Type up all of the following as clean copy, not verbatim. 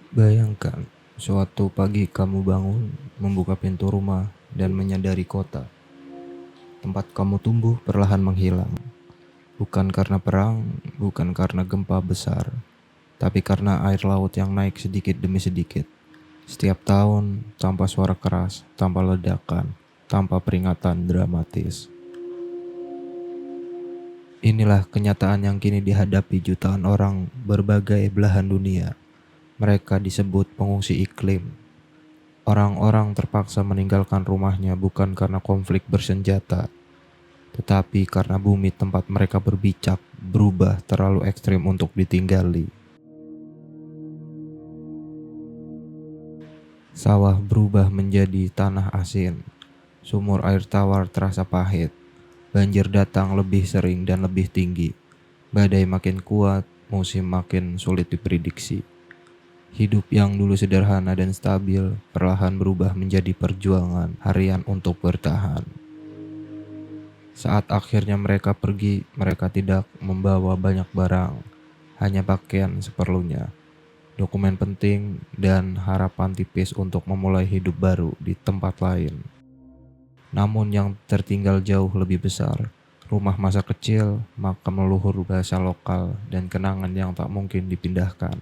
Bayangkan, suatu pagi kamu bangun, membuka pintu rumah, dan menyadari kota. Tempat kamu tumbuh perlahan menghilang. Bukan karena perang, bukan karena gempa besar, tapi karena air laut yang naik sedikit demi sedikit. Setiap tahun, tanpa suara keras, tanpa ledakan, tanpa peringatan dramatis. Inilah kenyataan yang kini dihadapi jutaan orang berbagai belahan dunia. Mereka disebut pengungsi iklim. Orang-orang terpaksa meninggalkan rumahnya bukan karena konflik bersenjata, tetapi karena bumi tempat mereka berbicak berubah terlalu ekstrim untuk ditinggali. Sawah berubah menjadi tanah asin, sumur air tawar terasa pahit, banjir datang lebih sering dan lebih tinggi, badai makin kuat, musim makin sulit diprediksi. Hidup yang dulu sederhana dan stabil perlahan berubah menjadi perjuangan harian untuk bertahan. Saat akhirnya mereka pergi, mereka tidak membawa banyak barang, hanya pakaian seperlunya, dokumen penting, dan harapan tipis untuk memulai hidup baru di tempat lain. Namun yang tertinggal jauh lebih besar, rumah masa kecil, makam leluhur, bahasa lokal, dan kenangan yang tak mungkin dipindahkan.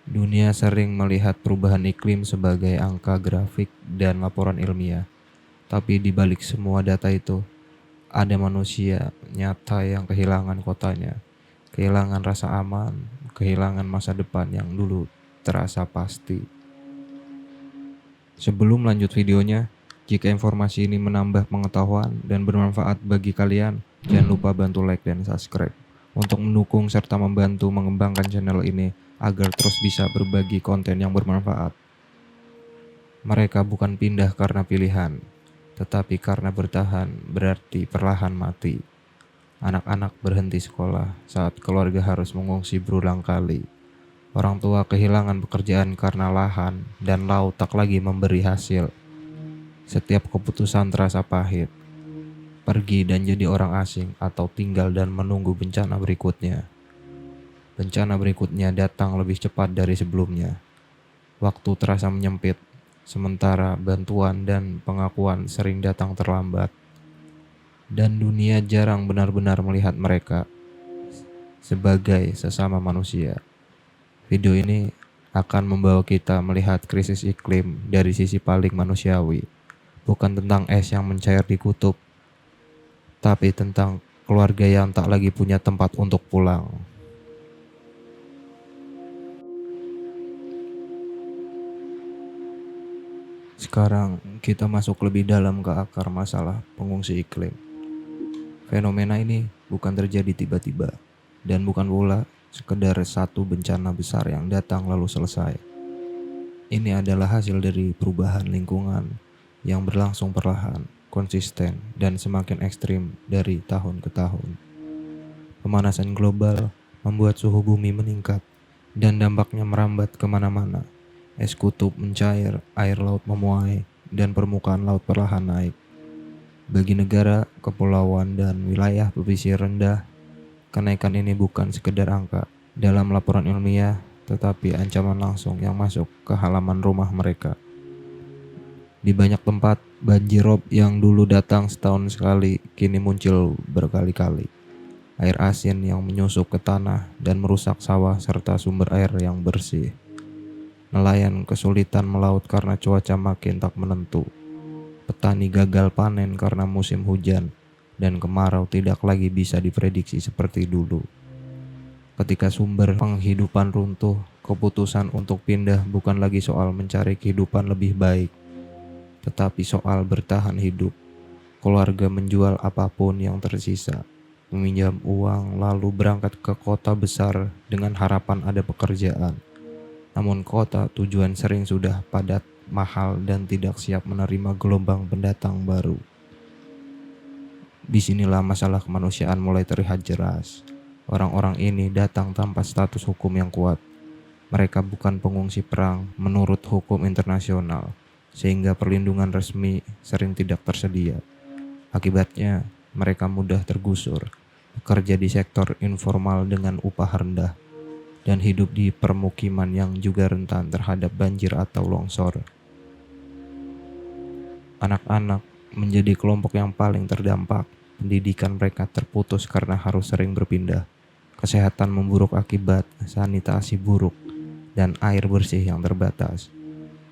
Dunia sering melihat perubahan iklim sebagai angka grafik dan laporan ilmiah. Tapi di balik semua data itu, ada manusia nyata yang kehilangan kotanya, kehilangan rasa aman, kehilangan masa depan yang dulu terasa pasti. Sebelum lanjut videonya, jika informasi ini menambah pengetahuan dan bermanfaat bagi kalian, jangan lupa bantu like dan subscribe untuk mendukung serta membantu mengembangkan channel ini agar terus bisa berbagi konten yang bermanfaat. Mereka bukan pindah karena pilihan, tetapi karena bertahan berarti perlahan mati. Anak-anak berhenti sekolah saat keluarga harus mengungsi berulang kali. Orang tua kehilangan pekerjaan karena lahan dan laut tak lagi memberi hasil. Setiap keputusan terasa pahit. Pergi dan jadi orang asing atau tinggal dan menunggu bencana berikutnya. Bencana berikutnya datang lebih cepat dari sebelumnya. Waktu terasa menyempit, sementara bantuan dan pengakuan sering datang terlambat. Dan dunia jarang benar-benar melihat mereka sebagai sesama manusia. Video ini akan membawa kita melihat krisis iklim dari sisi paling manusiawi. Bukan tentang es yang mencair di kutub, tapi tentang keluarga yang tak lagi punya tempat untuk pulang. Sekarang kita masuk lebih dalam ke akar masalah pengungsi iklim. Fenomena ini bukan terjadi tiba-tiba dan bukan pula sekedar satu bencana besar yang datang lalu selesai. Ini adalah hasil dari perubahan lingkungan yang berlangsung perlahan, konsisten, dan semakin ekstrim dari tahun ke tahun. Pemanasan global membuat suhu bumi meningkat dan dampaknya merambat kemana-mana. Es kutub mencair, air laut memuai, dan permukaan laut perlahan naik. Bagi negara, kepulauan, dan wilayah pesisir rendah, kenaikan ini bukan sekedar angka dalam laporan ilmiah, tetapi ancaman langsung yang masuk ke halaman rumah mereka. Di banyak tempat, banjir rob yang dulu datang setahun sekali kini muncul berkali-kali. Air asin yang menyusup ke tanah dan merusak sawah serta sumber air yang bersih. Nelayan kesulitan melaut karena cuaca makin tak menentu. Petani gagal panen karena musim hujan dan kemarau tidak lagi bisa diprediksi seperti dulu. Ketika sumber penghidupan runtuh, keputusan untuk pindah bukan lagi soal mencari kehidupan lebih baik, tetapi soal bertahan hidup. Keluarga menjual apapun yang tersisa, meminjam uang lalu berangkat ke kota besar dengan harapan ada pekerjaan. Namun kota tujuan sering sudah padat, mahal, dan tidak siap menerima gelombang pendatang baru. Disinilah masalah kemanusiaan mulai terlihat jelas. Orang-orang ini datang tanpa status hukum yang kuat. Mereka bukan pengungsi perang menurut hukum internasional, sehingga perlindungan resmi sering tidak tersedia. Akibatnya, mereka mudah tergusur, bekerja di sektor informal dengan upah rendah, dan hidup di permukiman yang juga rentan terhadap banjir atau longsor. Anak-anak menjadi kelompok yang paling terdampak. Pendidikan mereka terputus karena harus sering berpindah. Kesehatan memburuk akibat sanitasi buruk dan air bersih yang terbatas.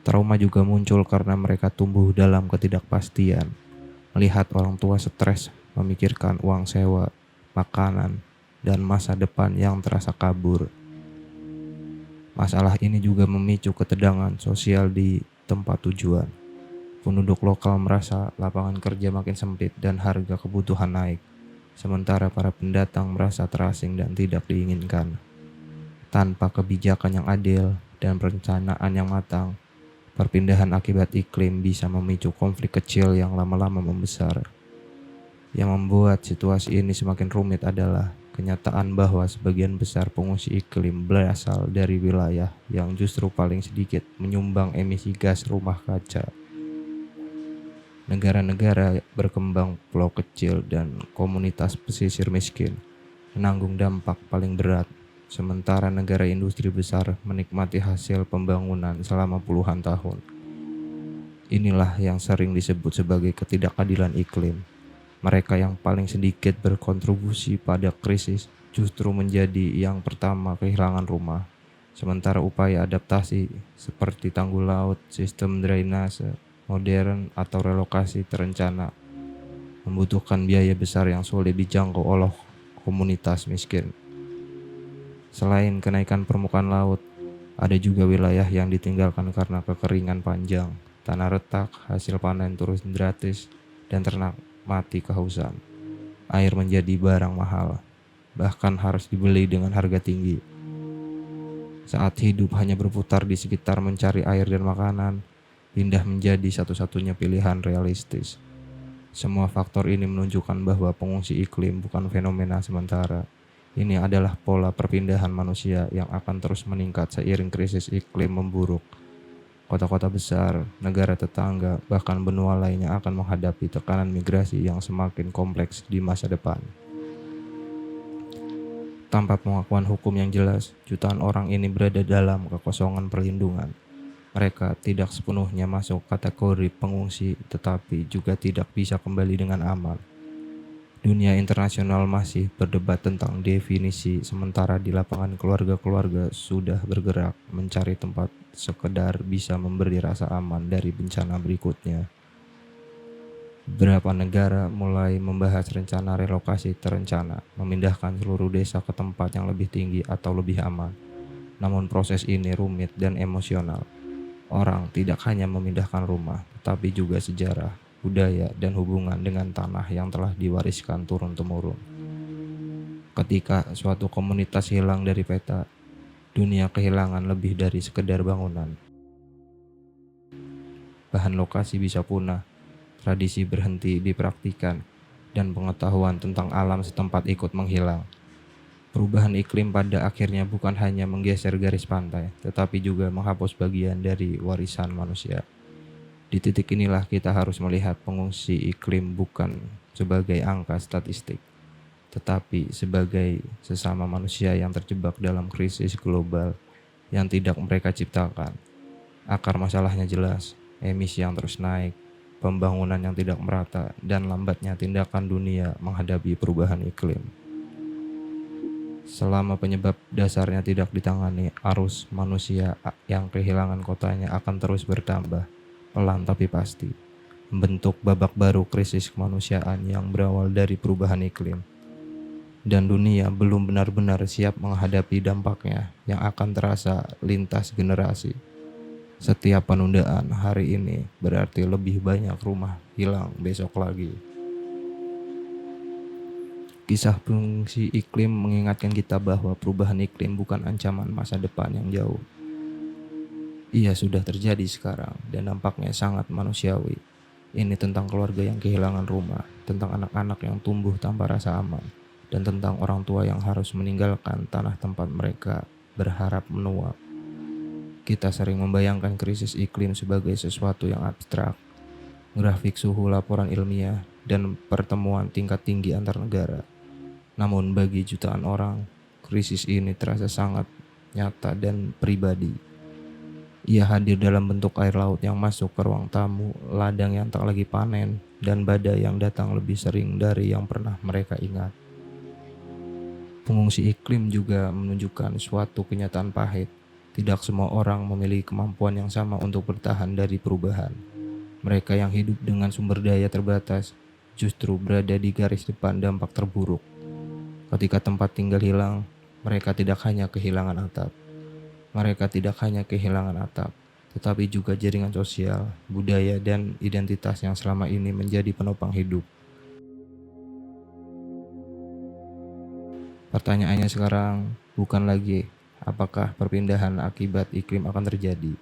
Trauma juga muncul karena mereka tumbuh dalam ketidakpastian. Melihat orang tua stres, memikirkan uang sewa, makanan, dan masa depan yang terasa kabur. Masalah ini juga memicu ketegangan sosial di tempat tujuan. Penduduk lokal merasa lapangan kerja makin sempit dan harga kebutuhan naik, sementara para pendatang merasa terasing dan tidak diinginkan. Tanpa kebijakan yang adil dan perencanaan yang matang, perpindahan akibat iklim bisa memicu konflik kecil yang lama-lama membesar. Yang membuat situasi ini semakin rumit adalah kenyataan bahwa sebagian besar pengungsi iklim berasal dari wilayah yang justru paling sedikit menyumbang emisi gas rumah kaca. Negara-negara berkembang, pulau kecil, dan komunitas pesisir miskin menanggung dampak paling berat, sementara negara industri besar menikmati hasil pembangunan selama puluhan tahun. Inilah yang sering disebut sebagai ketidakadilan iklim. Mereka yang paling sedikit berkontribusi pada krisis justru menjadi yang pertama kehilangan rumah, sementara upaya adaptasi seperti tanggul laut, sistem drainase modern, atau relokasi terencana membutuhkan biaya besar yang sulit dijangkau oleh komunitas miskin. Selain kenaikan permukaan laut, ada juga wilayah yang ditinggalkan karena kekeringan panjang, tanah retak, hasil panen turun drastis, dan ternak mati kehausan. Air menjadi barang mahal, bahkan harus dibeli dengan harga tinggi. Saat hidup hanya berputar di sekitar mencari air dan makanan, pindah menjadi satu-satunya pilihan realistis. Semua faktor ini menunjukkan bahwa pengungsi iklim bukan fenomena sementara. Ini adalah pola perpindahan manusia yang akan terus meningkat seiring krisis iklim memburuk. Kota-kota besar, negara tetangga, bahkan benua lainnya akan menghadapi tekanan migrasi yang semakin kompleks di masa depan. Tanpa pengakuan hukum yang jelas, jutaan orang ini berada dalam kekosongan perlindungan. Mereka tidak sepenuhnya masuk kategori pengungsi, tetapi juga tidak bisa kembali dengan aman. Dunia internasional masih berdebat tentang definisi, sementara di lapangan keluarga-keluarga sudah bergerak mencari tempat sekedar bisa memberi rasa aman dari bencana berikutnya. Beberapa negara mulai membahas rencana relokasi terencana, memindahkan seluruh desa ke tempat yang lebih tinggi atau lebih aman. Namun proses ini rumit dan emosional. Orang tidak hanya memindahkan rumah, tetapi juga sejarah, budaya, dan hubungan dengan tanah yang telah diwariskan turun-temurun. Ketika suatu komunitas hilang dari peta, dunia kehilangan lebih dari sekedar bangunan. Bahan lokasi bisa punah, tradisi berhenti dipraktikkan, dan pengetahuan tentang alam setempat ikut menghilang. Perubahan iklim pada akhirnya bukan hanya menggeser garis pantai, tetapi juga menghapus bagian dari warisan manusia. Di titik inilah kita harus melihat pengungsi iklim bukan sebagai angka statistik, tetapi sebagai sesama manusia yang terjebak dalam krisis global yang tidak mereka ciptakan. Akar masalahnya jelas, emisi yang terus naik, pembangunan yang tidak merata, dan lambatnya tindakan dunia menghadapi perubahan iklim. Selama penyebab dasarnya tidak ditangani, arus manusia yang kehilangan kotanya akan terus bertambah, pelan tapi pasti, membentuk babak baru krisis kemanusiaan yang berawal dari perubahan iklim. Dan dunia belum benar-benar siap menghadapi dampaknya yang akan terasa lintas generasi. Setiap penundaan hari ini berarti lebih banyak rumah hilang besok lagi. Kisah pengungsi iklim mengingatkan kita bahwa perubahan iklim bukan ancaman masa depan yang jauh. Ia sudah terjadi sekarang dan dampaknya sangat manusiawi. Ini tentang keluarga yang kehilangan rumah, tentang anak-anak yang tumbuh tanpa rasa aman, dan tentang orang tua yang harus meninggalkan tanah tempat mereka berharap menua. Kita sering membayangkan krisis iklim sebagai sesuatu yang abstrak, grafik suhu, laporan ilmiah, dan pertemuan tingkat tinggi antar negara. Namun bagi jutaan orang, krisis ini terasa sangat nyata, dan pribadi. Ia hadir dalam bentuk air laut yang masuk ke ruang tamu, ladang yang tak lagi panen, dan badai yang datang lebih sering dari yang pernah mereka ingat. Pengungsi iklim juga menunjukkan suatu kenyataan pahit. Tidak semua orang memiliki kemampuan yang sama untuk bertahan dari perubahan. Mereka yang hidup dengan sumber daya terbatas justru berada di garis depan dampak terburuk. Ketika tempat tinggal hilang, mereka tidak hanya kehilangan atap. Mereka tidak hanya kehilangan atap, tetapi juga jaringan sosial, budaya, dan identitas yang selama ini menjadi penopang hidup. Pertanyaannya sekarang bukan lagi apakah perpindahan akibat iklim akan terjadi,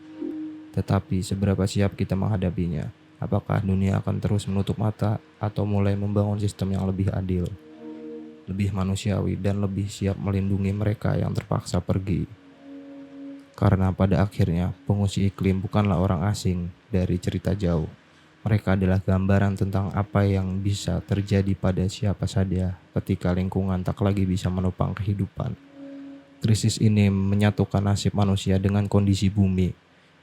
tetapi seberapa siap kita menghadapinya. Apakah dunia akan terus menutup mata atau mulai membangun sistem yang lebih adil, lebih manusiawi, dan lebih siap melindungi mereka yang terpaksa pergi. Karena pada akhirnya pengungsi iklim bukanlah orang asing dari cerita jauh. Mereka adalah gambaran tentang apa yang bisa terjadi pada siapa saja ketika lingkungan tak lagi bisa menopang kehidupan. Krisis ini menyatukan nasib manusia dengan kondisi bumi.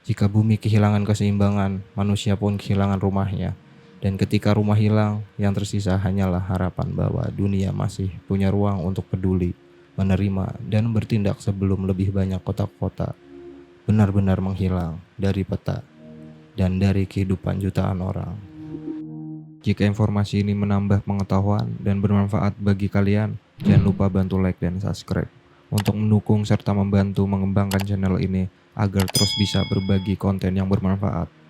Jika bumi kehilangan keseimbangan, manusia pun kehilangan rumahnya. Dan ketika rumah hilang, yang tersisa hanyalah harapan bahwa dunia masih punya ruang untuk peduli, menerima, dan bertindak sebelum lebih banyak kota-kota benar-benar menghilang dari peta dan dari kehidupan jutaan orang. Jika informasi ini menambah pengetahuan dan bermanfaat bagi kalian, jangan lupa bantu like dan subscribe untuk mendukung serta membantu mengembangkan channel ini agar terus bisa berbagi konten yang bermanfaat.